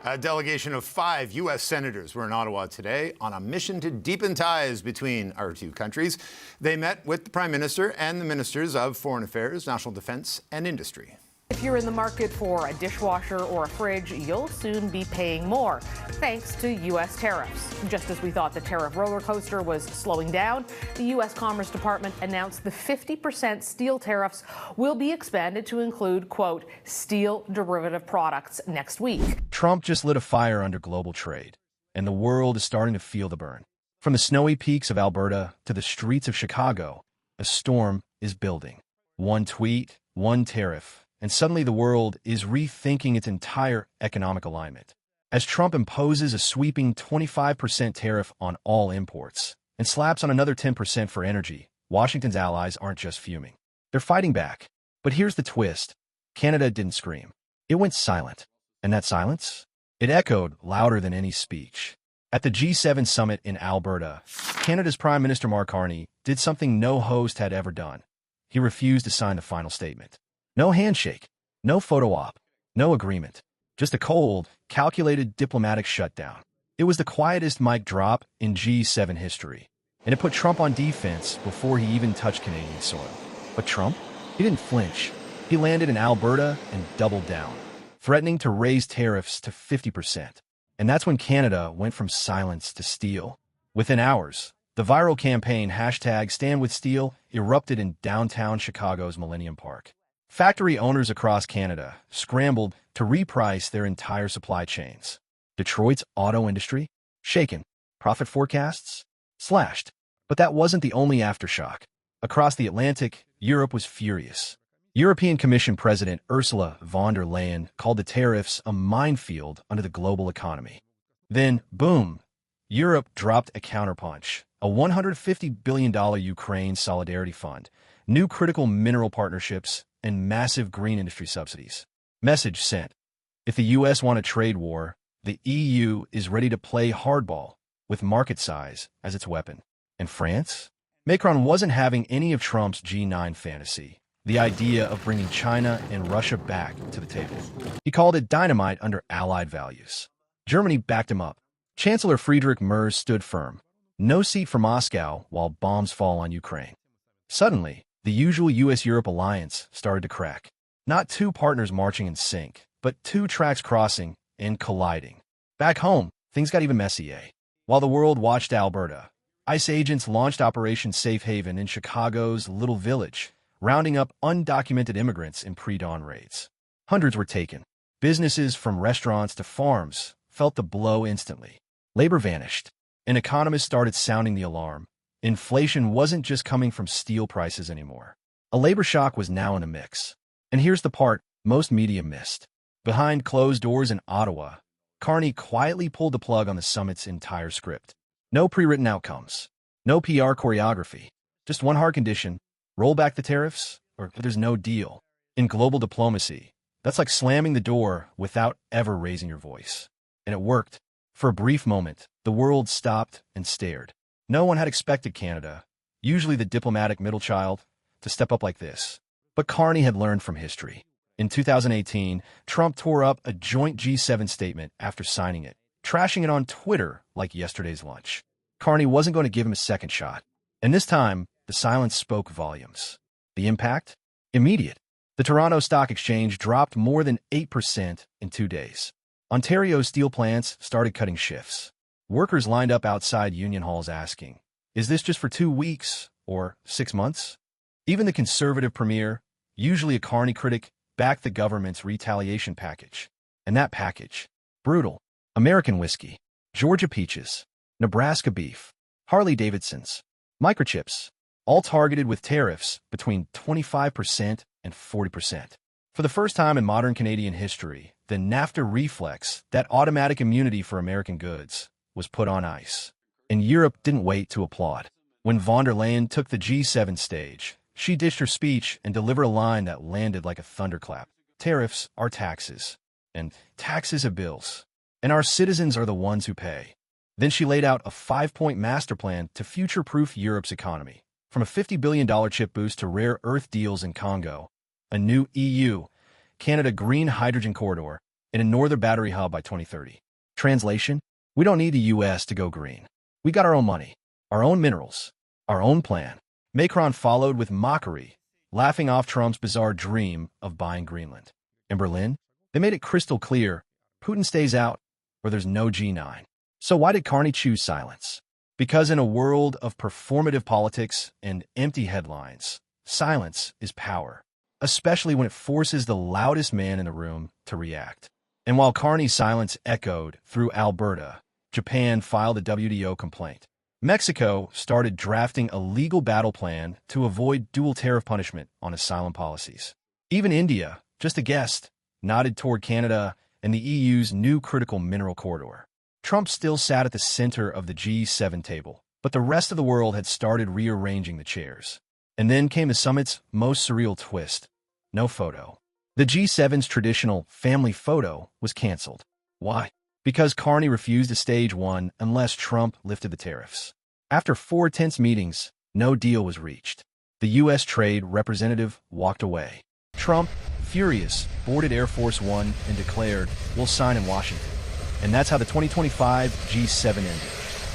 A delegation of 5 U.S. senators were in Ottawa today on a mission to deepen ties between our two countries. They met with the Prime Minister and the Ministers of Foreign Affairs, National Defence and Industry. If you're in the market for a dishwasher or a fridge, you'll soon be paying more, thanks to U.S. tariffs. Just as we thought the tariff roller coaster was slowing down, the U.S. Commerce Department announced the 50% steel tariffs will be expanded to include, quote, steel derivative products next week. Trump just lit a fire under global trade, and the world is starting to feel the burn. From the snowy peaks of Alberta to the streets of Chicago, a storm is building. One tweet, one tariff, and suddenly the world is rethinking its entire economic alignment. As Trump imposes a sweeping 25% tariff on all imports and slaps on another 10% for energy, Washington's allies aren't just fuming. They're fighting back. But here's the twist. Canada didn't scream. It went silent. And that silence? It echoed louder than any speech. At the G7 summit in Alberta, Canada's Prime Minister Mark Carney did something no host had ever done. He refused to sign the final statement. No handshake, no photo op, no agreement. Just a cold, calculated diplomatic shutdown. It was the quietest mic drop in G7 history, and it put Trump on defense before he even touched Canadian soil. But Trump? He didn't flinch. He landed in Alberta and doubled down, threatening to raise tariffs to 50%. And that's when Canada went from silence to steel. Within hours, the viral campaign #StandWithSteel erupted in downtown Chicago's Millennium Park. Factory owners across Canada scrambled to reprice their entire supply chains. Detroit's auto industry? Shaken. Profit forecasts? Slashed. But that wasn't the only aftershock. Across the Atlantic, Europe was furious. European Commission President Ursula von der Leyen called the tariffs a minefield under the global economy. Then, boom, Europe dropped a counterpunch, a $150 billion Ukraine Solidarity Fund, new critical mineral partnerships, and massive green industry subsidies. Message sent. If the U.S. want a trade war, the EU is ready to play hardball, with market size as its weapon. And France? Macron wasn't having any of Trump's G9 fantasy, the idea of bringing China and Russia back to the table. He called it dynamite under Allied values. Germany backed him up. Chancellor Friedrich Merz stood firm. No seat for Moscow while bombs fall on Ukraine. Suddenly, the usual U.S.-Europe alliance started to crack. Not two partners marching in sync, but two tracks crossing and colliding. Back home, things got even messier. While the world watched Alberta, ICE agents launched Operation Safe Haven in Chicago's Little Village, rounding up undocumented immigrants in pre-dawn raids. Hundreds were taken. Businesses from restaurants to farms felt the blow instantly. Labor vanished, and economists started sounding the alarm. Inflation wasn't just coming from steel prices anymore. A labor shock was now in the mix. And here's the part most media missed. Behind closed doors in Ottawa, Carney quietly pulled the plug on the summit's entire script. No pre-written outcomes. No PR choreography. Just one hard condition. Roll back the tariffs, or there's no deal. In global diplomacy, that's like slamming the door without ever raising your voice. And it worked. For a brief moment, the world stopped and stared. No one had expected Canada, usually the diplomatic middle child, to step up like this. But Carney had learned from history. In 2018, Trump tore up a joint G7 statement after signing it, trashing it on Twitter like yesterday's lunch. Carney wasn't going to give him a second shot. And this time, the silence spoke volumes. The impact? Immediate. The Toronto Stock Exchange dropped more than 8% in 2 days. Ontario's steel plants started cutting shifts. Workers lined up outside union halls asking, is this just for 2 weeks or 6 months? Even the conservative premier, usually a Carney critic, backed the government's retaliation package. And that package, brutal. American whiskey, Georgia peaches, Nebraska beef, Harley-Davidsons, microchips, all targeted with tariffs between 25% and 40%. For the first time in modern Canadian history, the NAFTA reflex, that automatic immunity for American goods, was put on ice. And Europe didn't wait to applaud. When von der Leyen took the G7 stage, she ditched her speech and delivered a line that landed like a thunderclap. Tariffs are taxes, and taxes are bills, and our citizens are the ones who pay. Then she laid out a 5-point master plan to future-proof Europe's economy, from a $50 billion chip boost to rare earth deals in Congo, a new EU, Canada green hydrogen corridor, and a northern battery hub by 2030. Translation: we don't need the U.S. to go green. We got our own money, our own minerals, our own plan. Macron followed with mockery, laughing off Trump's bizarre dream of buying Greenland. In Berlin, they made it crystal clear: Putin stays out, or there's no G9. So why did Carney choose silence? Because in a world of performative politics and empty headlines, silence is power, especially when it forces the loudest man in the room to react. And while Carney's silence echoed through Alberta, Japan filed a WTO complaint. Mexico started drafting a legal battle plan to avoid dual tariff punishment on asylum policies. Even India, just a guest, nodded toward Canada and the EU's new critical mineral corridor. Trump still sat at the center of the G7 table, but the rest of the world had started rearranging the chairs. And then came the summit's most surreal twist: no photo. The G7's traditional family photo was canceled. Why? Because Carney refused to stage one unless Trump lifted the tariffs. After 4 tense meetings, no deal was reached. The U.S. Trade Representative walked away. Trump, furious, boarded Air Force One and declared, "We'll sign in Washington." And that's how the 2025 G7 ended,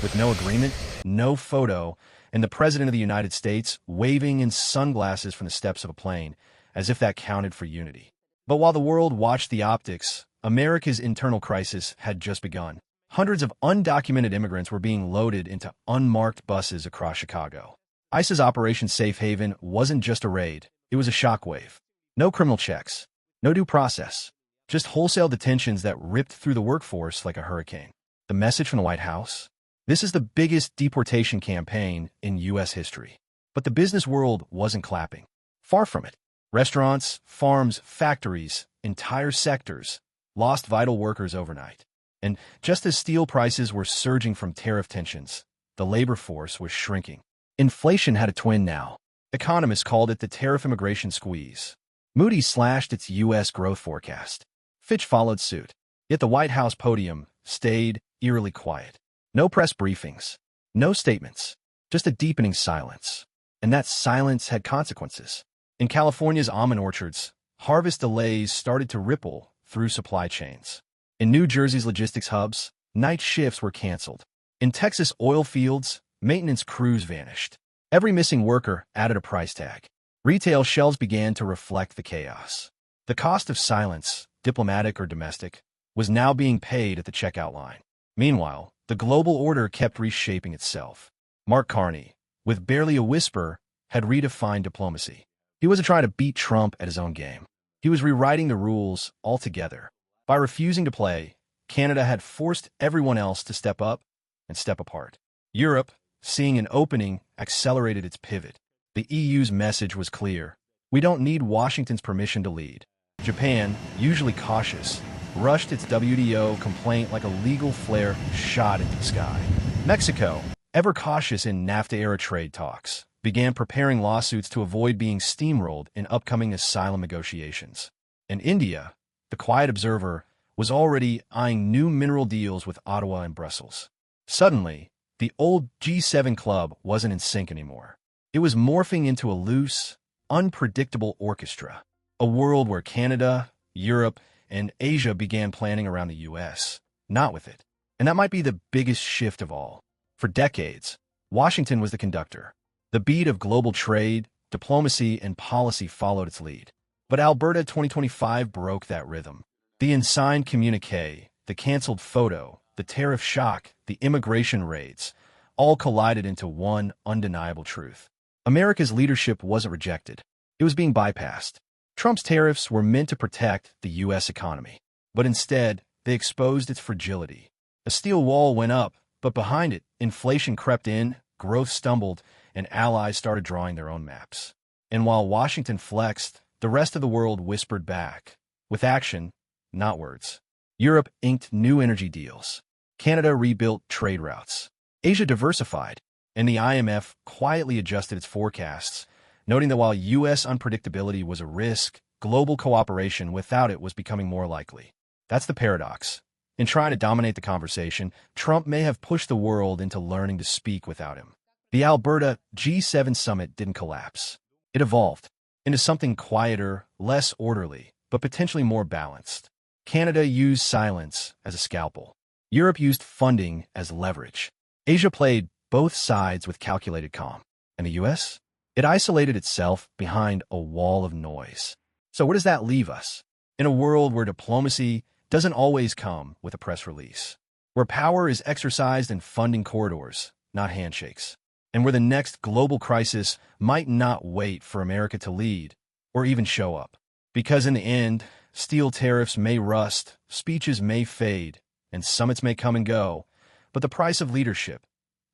with no agreement, no photo, and the President of the United States waving in sunglasses from the steps of a plane, as if that counted for unity. But while the world watched the optics, America's internal crisis had just begun. Hundreds of undocumented immigrants were being loaded into unmarked buses across Chicago. ICE's Operation Safe Haven wasn't just a raid, it was a shockwave. No criminal checks, no due process, just wholesale detentions that ripped through the workforce like a hurricane. The message from the White House? This is the biggest deportation campaign in U.S. history. But the business world wasn't clapping. Far from it. Restaurants, farms, factories, entire sectors lost vital workers overnight. And just as steel prices were surging from tariff tensions, the labor force was shrinking. Inflation had a twin now. Economists called it the tariff immigration squeeze. Moody's slashed its U.S. growth forecast. Fitch followed suit. Yet the White House podium stayed eerily quiet. No press briefings, no statements, just a deepening silence. And that silence had consequences. In California's almond orchards, harvest delays started to ripple through supply chains. In New Jersey's logistics hubs, night shifts were canceled. In Texas oil fields, maintenance crews vanished. Every missing worker added a price tag. Retail shelves began to reflect the chaos. The cost of silence, diplomatic or domestic, was now being paid at the checkout line. Meanwhile, the global order kept reshaping itself. Mark Carney, with barely a whisper, had redefined diplomacy. He wasn't trying to beat Trump at his own game. He was rewriting the rules altogether. By refusing to play, Canada had forced everyone else to step up and step apart. Europe, seeing an opening, accelerated its pivot. The EU's message was clear: we don't need Washington's permission to lead. Japan, usually cautious, rushed its WTO complaint like a legal flare shot into the sky. Mexico, ever cautious in NAFTA-era trade talks, began preparing lawsuits to avoid being steamrolled in upcoming asylum negotiations. And India, the quiet observer, was already eyeing new mineral deals with Ottawa and Brussels. Suddenly, the old G7 club wasn't in sync anymore. It was morphing into a loose, unpredictable orchestra, a world where Canada, Europe, and Asia began planning around the U.S., not with it. And that might be the biggest shift of all. For decades, Washington was the conductor. The beat of global trade, diplomacy, and policy followed its lead. But Alberta 2025 broke that rhythm. The unsigned communique, the canceled photo, the tariff shock, the immigration raids, all collided into one undeniable truth. America's leadership wasn't rejected. It was being bypassed. Trump's tariffs were meant to protect the U.S. economy. But instead, they exposed its fragility. A steel wall went up, but behind it, inflation crept in, growth stumbled, and allies started drawing their own maps. And while Washington flexed, the rest of the world whispered back, with action, not words. Europe inked new energy deals. Canada rebuilt trade routes. Asia diversified, and the IMF quietly adjusted its forecasts, noting that while U.S. unpredictability was a risk, global cooperation without it was becoming more likely. That's the paradox. In trying to dominate the conversation, Trump may have pushed the world into learning to speak without him. The Alberta G7 summit didn't collapse. It evolved into something quieter, less orderly, but potentially more balanced. Canada used silence as a scalpel. Europe used funding as leverage. Asia played both sides with calculated calm. And the US? It isolated itself behind a wall of noise. So where does that leave us? In a world where diplomacy doesn't always come with a press release, where power is exercised in funding corridors, not handshakes, and where the next global crisis might not wait for America to lead or even show up. Because in the end, steel tariffs may rust, speeches may fade, and summits may come and go, but the price of leadership,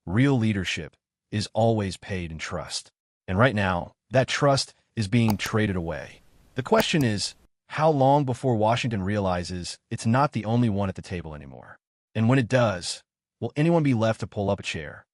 real leadership, is always paid in trust. And right now, that trust is being traded away. The question is, how long before Washington realizes it's not the only one at the table anymore? And when it does, will anyone be left to pull up a chair?